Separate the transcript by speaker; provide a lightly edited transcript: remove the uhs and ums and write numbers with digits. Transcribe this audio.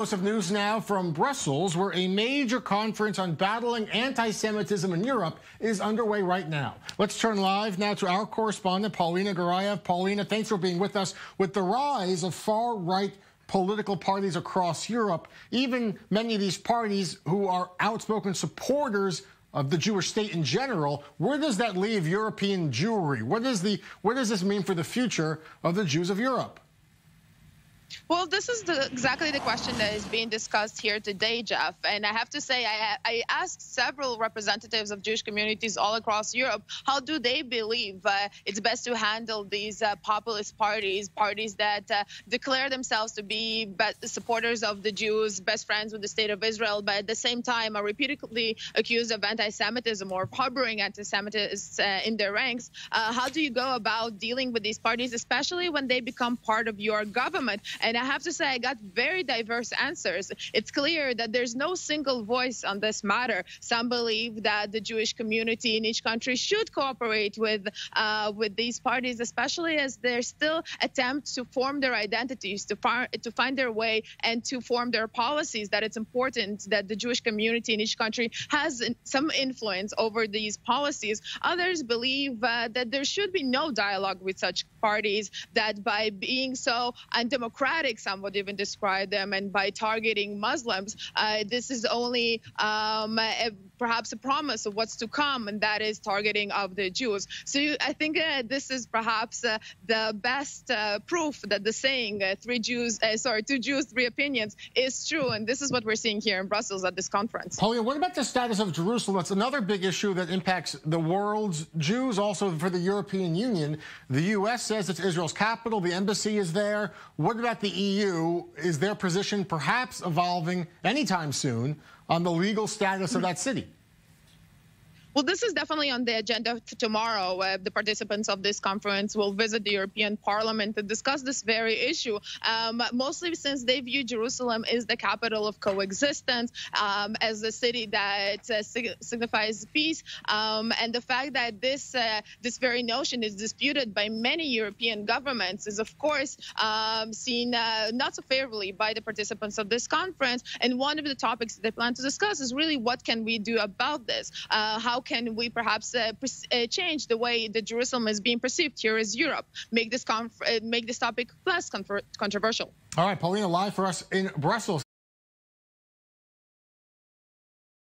Speaker 1: Of news now from Brussels, where a major conference on battling anti-Semitism in Europe is underway right now. Let's turn live now to our correspondent, Polina Garaev. Polina, thanks for being with us. With the rise of far-right political parties across Europe, even many of these parties who are outspoken supporters of the Jewish state in general, where does that leave European Jewry? What does this mean for the future of the Jews of Europe?
Speaker 2: Well, this is exactly the question that is being discussed here today, Jeff. And I have to say, I asked several representatives of Jewish communities all across Europe, how do they believe it's best to handle these populist parties that declare themselves to be supporters of the Jews, best friends with the state of Israel, but at the same time are repeatedly accused of anti-Semitism or harboring anti-Semitism in their ranks. How do you go about dealing with these parties, especially when they become part of your government? And I have to say, I got very diverse answers. It's clear that there's no single voice on this matter. Some believe that the Jewish community in each country should cooperate with these parties, especially as they're still attempts to form their identities, to find their way and to form their policies, that it's important that the Jewish community in each country has some influence over these policies. Others believe that there should be no dialogue with such parties, that by being so undemocratic, some would even describe them, and by targeting Muslims, this is only perhaps a promise of what's to come, and that is targeting of the Jews. So I think this is perhaps the best proof that the saying two Jews, 3 opinions is true, and this is what we're seeing here in Brussels at this conference.
Speaker 1: Polina, what about the status of Jerusalem? That's another big issue that impacts the world's Jews, also for the European Union. The U.S. says it's Israel's capital. The embassy is there. What about the EU? Is their position perhaps evolving anytime soon on the legal status of that city?
Speaker 2: Well, this is definitely on the agenda for tomorrow. The participants of this conference will visit the European Parliament to discuss this very issue, mostly since they view Jerusalem as the capital of coexistence, as a city that signifies peace, and the fact that this very notion is disputed by many European governments is, of course, seen not so favorably by the participants of this conference. And one of the topics they plan to discuss is really what can we do about this? How can we perhaps change the way that Jerusalem is being perceived here as Europe, make this topic less controversial?
Speaker 1: All right, Polina, live for us in Brussels.